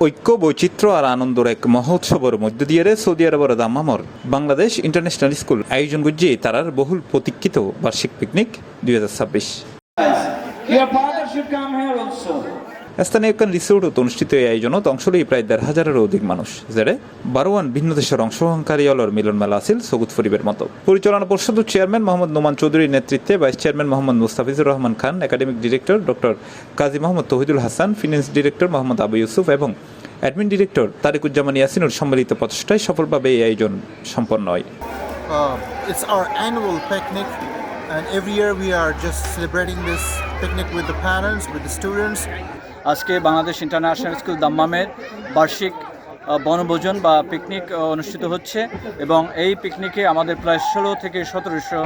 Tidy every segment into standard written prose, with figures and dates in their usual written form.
ঐক্য বৈচিত্র্য আর আনন্দর এক মহোৎসবের মধ্য দিয়ে সৌদি আরবের দাম্মামর বাংলাদেশ ইন্টারন্যাশনাল স্কুল আয়োজন করছে তারার বহুল প্রতীক্ষিত বার্ষিক পিকনিক 2026। স্থানীয় একখান রিসোর্টত অনুষ্ঠিত এই আয়োজনত অংশ লই প্রায় 1,500-এরও অধিক মানুষ, যেড়ে 12 ভিন্ন দেশের অংশগ্রহণকারী অলর মিলন মেলা আছিল সগুত ফরিবের মতো। পরিচালনা পর্ষদের চেয়ারম্যান মোহাম্মদ নোমান চৌধুরীর নেতৃত্বে vice chairman Mohammad Mustafizur Rahman Khan, academic director doctor Kazi Mohammad Tauhidul Hasan, finance director Mohammad Abu Yusuf এবং অ্যাডমিন ডিরেক্টর তারিকুজ্জামান ইয়াসিনুর সম্মিলিত প্রচেষ্টায় সফলভাবে এই আয়োজন সম্পন্ন হয়। It's our annual picnic, and every year we are just celebrating this picnic with the parents, with the students. আজকে বাংলাদেশ ইন্টারন্যাশনাল স্কুল দাম্মামের বার্ষিক বনভোজন বা পিকনিক অনুষ্ঠিত হচ্ছে এবং এই পিকনিকে আমাদের প্রায় 16 থেকে 1700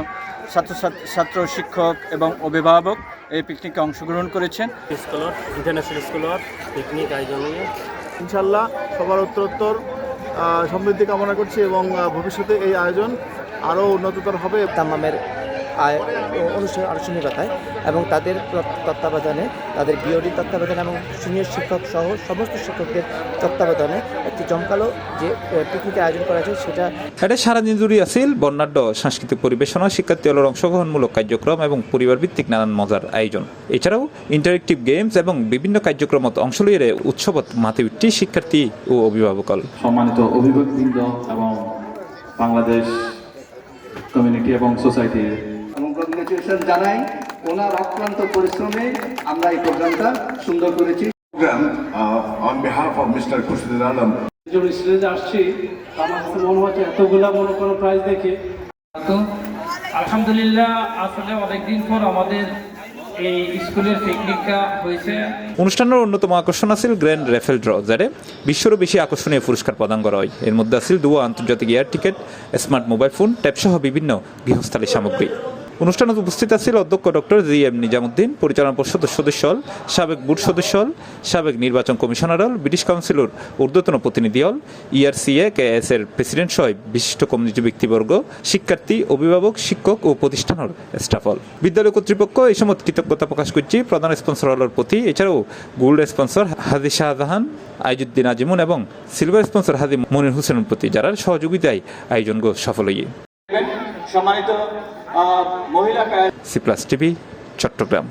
ছাত্র শিক্ষক এবং অভিভাবক এই পিকনিকে অংশগ্রহণ করেছেন। ইন্টারন্যাশনাল স্কুলের পিকনিক আয়োজনে ইনশাল্লাহ সবার উত্তরোত্তর সমৃদ্ধি কামনা করছি এবং ভবিষ্যতে এই আয়োজন আরও উন্নততর হবে। দাম্মামের আনুষ্ঠানিকতায় এবং তাদের তত্ত্বাবধানে, তাদের বিওডি তত্ত্বাবধানে এবং সিনিয়র শিক্ষক সহ সমস্ত শিক্ষকদের তত্ত্বাবধানে একটি জমকালো যে পিকনিকের আয়োজন করা হয়েছে সেটা এটা সারাদিন জুড়ে আছিল বর্ণাঢ্য সাংস্কৃতিক পরিবেশনা, শিক্ষার্থীদের অংশগ্রহণমূলক কার্যক্রম এবং পরিবার ভিত্তিক নানান মজার আয়োজন। এছাড়াও ইন্টারেক্টিভ গেমস এবং বিভিন্ন কার্যক্রমত অংশ লইয়ে উৎসবত মাতে উঠছে শিক্ষার্থী ও অভিভাবকল। সম্মানিত অভিভাবকবৃন্দ এবং বাংলাদেশ কমিউনিটি এবং সোসাইটি এবং কংগ্রেচুলেশন জানাই, ওনার অক্লান্ত পরিশ্রমে আমরা এই প্রোগ্রামটা সুন্দর করেছি। Program on behalf of mister Khurshid Alam যখন স্টেজে আসছি আমার কাছে মনে হচ্ছে এতগুলা মনে কোনো প্রাইজ দেখে তো আলহামদুলিল্লাহ আসলে অনেকদিন পর আমাদের এই স্কুলের পিকনিকটা হয়েছে। অনুষ্ঠানের অন্যতম আকর্ষণ আছিল গ্র্যান্ড রেফেল ড্র, যারে বিশ্বেরও বেশি আকর্ষণীয় পুরস্কার প্রদান করা হয়। এর মধ্যে আছিল 2 আন্তর্জাতিক air ticket, smart mobile phone, tab সহ বিভিন্ন গৃহস্থালী সামগ্রী। অনুষ্ঠানে উপস্থিত আছিল অধ্যক্ষ ডক্টর জিএম নিজামুদ্দিন, পরিচালনা পর্ষদের সদস্য, সাবেক বোর্ড সদস্য, সাবেক নির্বাচন কমিশনার, ব্রিটিশ কাউন্সিলর ঊর্ধ্বতন প্রতিনিধি, ইআরসিএ কেএস এর প্রেসিডেন্ট সহ বিশিষ্ট কমিউনিটি ব্যক্তিবর্গ, শিক্ষার্থী, অভিভাবক, শিক্ষক ও প্রতিষ্ঠানের স্টাফল। বিদ্যালয় কর্তৃপক্ষ এই সময় কৃতজ্ঞতা প্রকাশ করছে প্রধান স্পন্সর হলের প্রতি। এছাড়াও গোল্ড স্পন্সর হাজি শাহজাহান, আইজুদ্দিন আজিমুন এবং সিলভার স্পন্সর হাজি মনির হোসেনের প্রতি, যারা সহযোগিতায় আয়োজন সফল হয়ে। সম্মানিত মহিলা সি প্লাস টিভি, চট্টগ্রাম।